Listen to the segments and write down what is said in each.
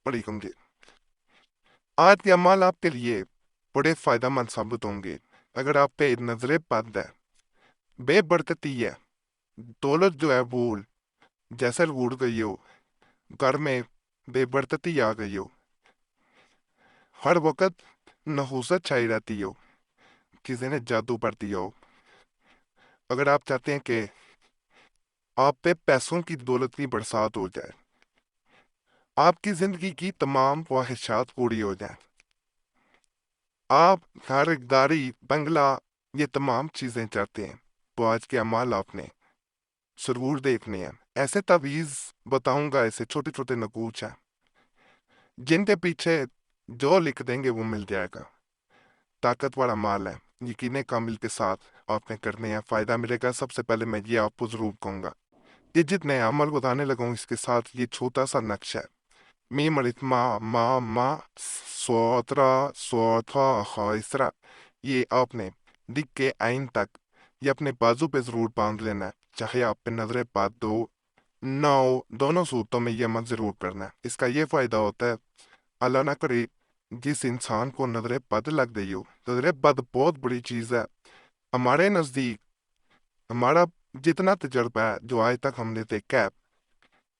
वालेकुम जी। आज के अमाल आपके लिए बड़े फायदेमंद साबित होंगे। अगर आप पे नजरे बद है, बेबरकती है, दौलत जो है वो जैसे उड़ गई हो, घर में बेबरकती आ गई हो, हर वक्त नहुसत छाई रहती हो, किसी ने जादू कर दिया हो। अगर आप चाहते हैं कि आप पे पैसों की दौलत की बरसात हो जाए, आपकी जिंदगी की तमाम ख्वाहिशात पूरी हो जाए, आप घर, गाड़ी, बंगला, ये तमाम चीजें चाहते हैं, तो आज के अमाल आपने जरूर देखने हैं। ऐसे तावीज बताऊंगा, ऐसे छोटे छोटे नकूच हैं जिनके पीछे जो लिख देंगे वो मिल जाएगा। ताकत वाला माल है, यकीन कामिल के साथ आपने करने हैं, फायदा मिलेगा। सबसे पहले मैं ये आपको जरूर कहूंगा, ये जितने अमल बताने लगा हूं इसके साथ ये छोटा सा नक्शा है। मी मलित मा सोतरा सोथा खाइसरा, ये आपने दिख के आइन तक ये अपने बाजू पे जरूर बांध लेना है। चाहे आप पे नजरें पात दो ना हो, दोनों सूरतों में ये अमल जरूर करना है। इसका ये फायदा होता है, अल्लाह ना करे जिस इंसान को नजरें बद लग गई हो, नजरें बद बहुत बड़ी चीज है। हमारे नजदीक हमारा जितना तजर्बा है, जो आज तक हमने देखा है,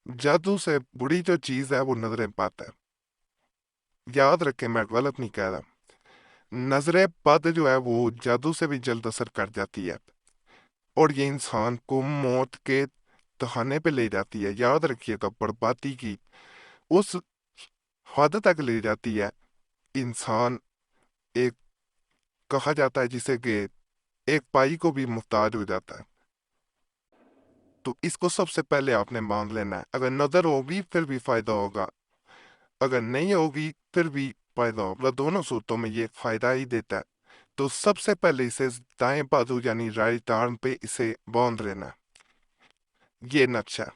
जादू से बुरी जो चीज है वो नजरें बद है। याद रखें, मैं गलत नहीं कह रहा। नजरें बद जो है वो जादू से भी जल्द असर कर जाती है और ये इंसान को मौत के तहाने पे ले जाती है। याद रखिएगा, बर्बादी की उस हद तक ले जाती है। इंसान एक, कहा जाता है जिसे कि एक पाई को भी मुहताज हो जाता है। तो इसको सबसे पहले आपने मान लेना है। अगर नजर होगी फिर भी फायदा होगा, अगर नहीं होगी फिर भी फायदा होगा, दोनों सूरतों में ये फायदा ही देता है। तो सबसे पहले इसे दाएं बाजू यानी राइट आर्म पे इसे बांध लेना है। ये नक्शा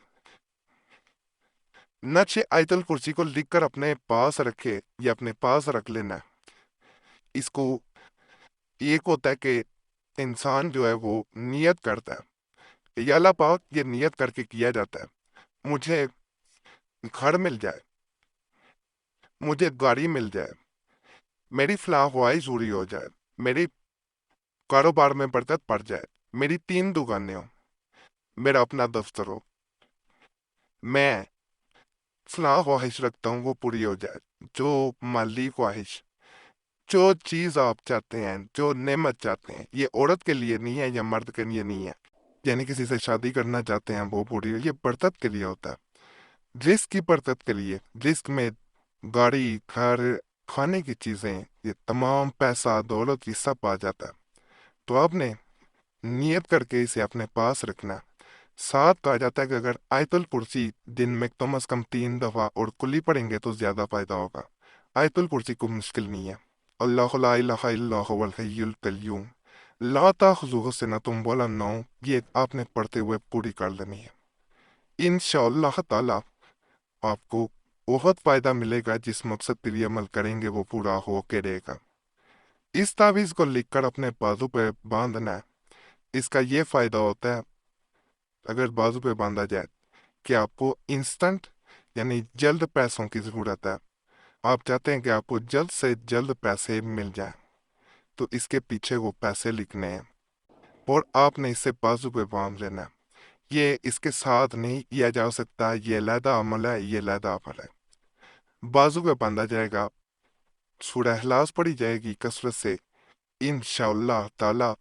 नक्शे आयतल कुर्सी को लिखकर अपने पास रखे या अपने पास रख लेना है। इसको एक होता है कि इंसान जो है वो नियत करता है, या अल्लाह पाक ये नियत करके किया जाता है, मुझे घर मिल जाए, मुझे गाड़ी मिल जाए, मेरी फलाह ख्वाहिश पूरी हो जाए, मेरी कारोबार में बरकत पड़ जाए, मेरी 3 दुकानें हो, मेरा अपना दफ्तर हो, मैं फलाह ख्वाहिश रखता हूँ वो पूरी हो जाए। जो माली ख्वाहिश, जो चीज आप चाहते हैं, जो नेमत चाहते हैं, ये औरत के लिए नहीं है या मर्द के लिए नहीं है, यानी किसी से शादी करना चाहते हैं वो पूरी हो, ये बरकत के लिए होता है। रिस्क की बरकत के लिए, रिस्क में गाड़ी, घर, खाने की चीजें, ये तमाम पैसा दौलत ये सब आ जाता है। तो आपने नियत करके इसे अपने पास रखना। साथ कहा जाता है कि अगर आयतुल कुर्सी दिन में कम से कम 3 दफा और कुल्ली पढ़ेंगे तो ज्यादा फायदा होगा। आयतुल कुर्सी को मुश्किल नहीं है। अल्लाह ला इलाहा इल्ला हुवल हय्युल कय्यूम, ला ताखुजुहु सिनतुम वला नौम, ये आपने पढ़ते हुए पूरी कर लेनी है। इंशाअल्लाह ताला आपको बहुत फायदा मिलेगा, जिस मकसद के लिए अमल करेंगे वो पूरा हो के रहेगा। इस तावीज को लिखकर अपने बाजू पे बांधना है। इसका ये फायदा होता है, अगर बाजू पे बांधा जाए, कि आपको इंस्टेंट यानी जल्द पैसों की जरूरत है। आप चाहते हैं कि आपको जल्द से जल्द पैसे मिल जाए, तो इसके पीछे वो पैसे लिखने हैं और आपने इसे बाजू पे बांध लेना है। ये इसके साथ नहीं किया जा सकता, ये अलहदा अमल है, ये अलहदा अमल है। बाजू पे बांधा जाएगा, सूरह इखलास पढ़ी जाएगी कसरत से, इंशाअल्लाह ताला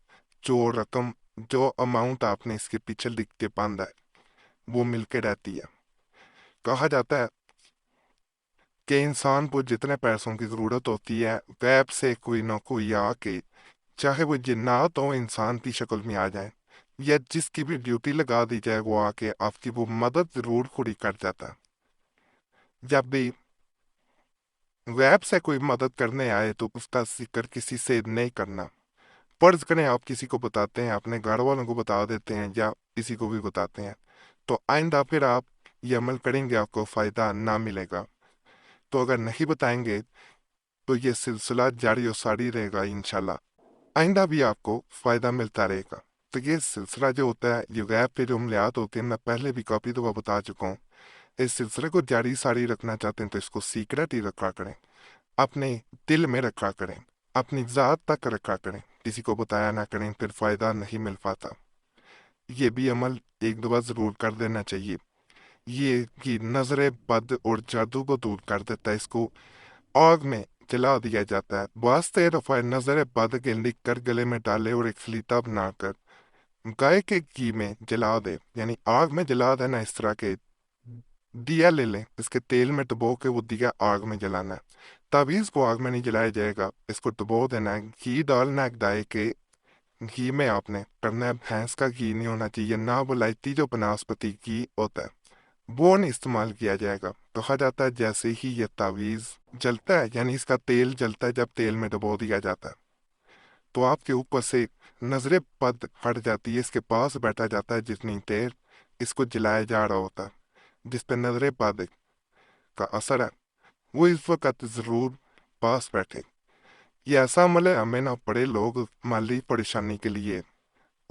जो रकम, जो अमाउंट आपने इसके पीछे लिख के बांधा है वो मिलके रहती है। कहा जाता है कि इंसान को जितने पैसों की जरूरत होती है, गैब से कोई ना कोई आके, चाहे वो जिन्नात हो, इंसान की शक्ल में आ जाए, या जिसकी भी ड्यूटी लगा दी जाए, वो आके आपकी वो मदद जरूर पूरी कर जाता है। जब भी गैब से कोई मदद करने आए तो उसका जिक्र किसी से नहीं करना। फर्ज करें आप किसी को बताते हैं, अपने घर वालों को बता देते हैं या किसी को भी बताते हैं, तो आइंदा फिर आप ये अमल करेंगे आपको फायदा ना मिलेगा। तो अगर नहीं बताएंगे तो ये सिलसिला जारी और सारी रहेगा इंशाल्लाह, आइंदा भी आपको फायदा मिलता रहेगा। तो ये सिलसिला जो होता है, ये गैब पे जो अमलियात होते हैं, मैं पहले भी काफी दफा बता चुका हूँ। इस सिलसिले को जारी सारी रखना चाहते हैं तो इसको सीक्रेट ही रखा करें, अपने दिल में रखा करें, अपनी ज़ात तक रखा करें, किसी को बताया ना करें, फिर फ़ायदा नहीं मिल पाता। ये भी अमल एक दो बार ज़रूर कर देना चाहिए। ये कि नज़र बद और जादू को दूर कर देता है, इसको आग में जला दिया जाता है। वास्ते दफ़ा नज़र बद के लिख कर गले में डाले और एक सलीता बनाकर गाय के घी में जला दे, यानी आग में जला देना। इस तरह के दिया ले लें, इसके तेल में डुबो के वो दिया आग में जलाना है। तावीज़ को आग में नहीं जलाया जाएगा, इसको डुबो देना है, घी डालना है गाय के घी में। आपने करना है, भैंस का घी नहीं होना चाहिए, ना वलायती जो बनास्पति घी होता है वो नहीं इस्तेमाल किया जाएगा। तो कहा जाता है जैसे ही ये तावीज़ जलता है, यानी इसका तेल जलता है, जब तेल में डुबो दिया जाता है, तो आपके ऊपर से नजरे बद हट जाती है। इसके पास बैठा जाता है जितनी देर इसको जलाया जा रहा होता है, जिस पे नजरे बद का असर है, वो इस वक्त जरूर पास बैठे। ये ऐसा अमल है, हमें ना बड़े लोग माली परेशानी के लिए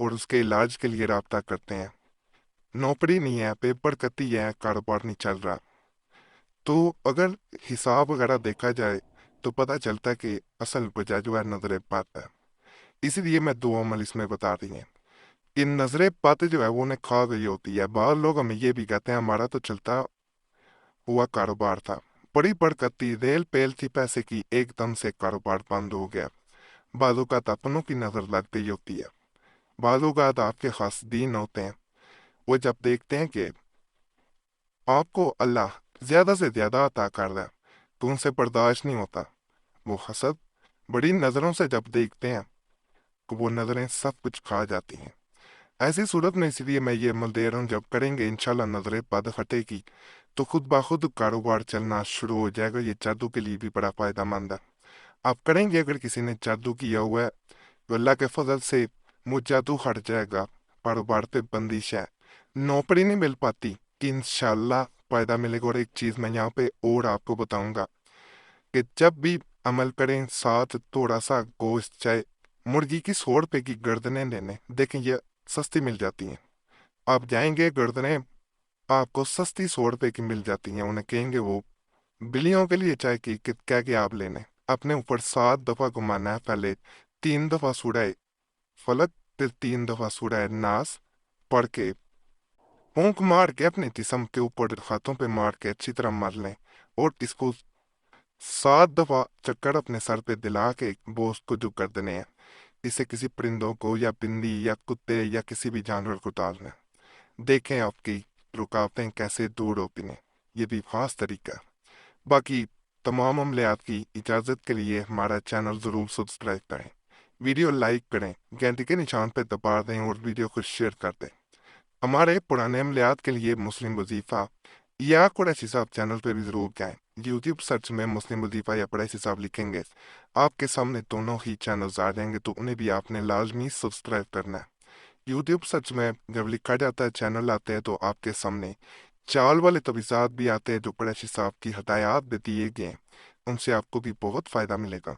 और उसके इलाज के लिए राब्ता करते हैं। नौकरी नहीं है, पेपर कती है, कारोबार नहीं चल रहा, तो अगर हिसाब वगैरह देखा जाए तो पता चलता है कि असल वजह जो है नजरे बद है। इसीलिए मैं दो अमल इसमें बता रही हैं। इन नजरे बद जो है वो उन्हें खा गई होती है। बाद लोग हमें ये भी कहते हैं हमारा तो चलता हुआ कारोबार था, बड़ी बरकत थी, रेल पेल थी पैसे की, एकदम से कारोबार बंद हो गया। बाजू का अपनों की नजर लग गई होती है, बाजू का आपके खास दीन होते हैं, वो जब देखते हैं कि आपको अल्लाह ज्यादा से ज्यादा अता कर रहा है तो उनसे बर्दाश्त नहीं होता। वो हसद बड़ी नजरों से जब देखते हैं तो वो नजरें सब कुछ खा जाती हैं। ऐसी सूरत में इसलिए मैं ये अमल दे रहा हूँ, जब करेंगे इंशाल्लाह नजरें बद हटेगी तो खुद ब खुद कारोबार चलना शुरू हो जाएगा। ये जादू के लिए भी बड़ा फायदेमंद है। आप करेंगे, अगर किसी ने जादू किया हुआ है तो अल्लाह के फजल से वो जादू हट जाएगा, कारोबार पे बंदिश है, नौकरी नहीं मिल पाती कि इंशाल्लाह फायदा मिलेगा। और एक चीज मैं यहाँ पे और आपको बताऊंगा कि जब भी अमल करें, साथ थोड़ा सा गोश्त, चाहे मुर्गी की 100 रुपए की गर्दनें लेने, देखें ये सस्ती मिल जाती हैं। आप जाएंगे, गर्दनें आपको सस्ती 100 रुपए की मिल जाती हैं। उन्हें कहेंगे वो बिल्लियों के लिए चाय की क्या कि आप लेने, अपने ऊपर 7 दफा घुमाना है, पहले 3 दफा सूरह फलक, फिर 3 दफा सूरह नास पढ़ के फूंक मार के अपने जिस्म के ऊपर हाथों पे मार के अच्छी तरह मर लें, और इसको 7 दफा चक्कर अपने सर पे दिला के बोझ को जो कर देने हैं। इसे किसी परिंदों को या बिंदी या कुत्ते या किसी भी जानवर को डालना है। देखें आपकी रुकावटें कैसे दूर होती हैं। ये भी खास तरीका है। बाकी तमाम अमलियात की इजाज़त के लिए हमारा चैनल ज़रूर सब्सक्राइब करें, वीडियो लाइक करें, घंटी के निशान पर दबा दें और वीडियो को शेयर कर दें। हमारे पुराने अमलियात के लिए मुस्लिम वजीफ़ा या कुरैशी साहब चैनल पर भी ज़रूर जाएं। यूट्यूब सर्च में मुस्लिम वजीफ़ा या कुरैशी साहब लिखेंगे, आपके सामने दोनों ही चैनल्स आ जाएंगे, तो उन्हें भी आपने लाजमी सब्सक्राइब करना है। यूट्यूब सर्च में जब लिखा जाता है चैनल आते हैं तो आपके सामने चाल वाले तवीज़ात भी आते हैं जो कुरैशी साहब की हदायत भी दिए गए हैं, उनसे आपको भी बहुत फ़ायदा मिलेगा।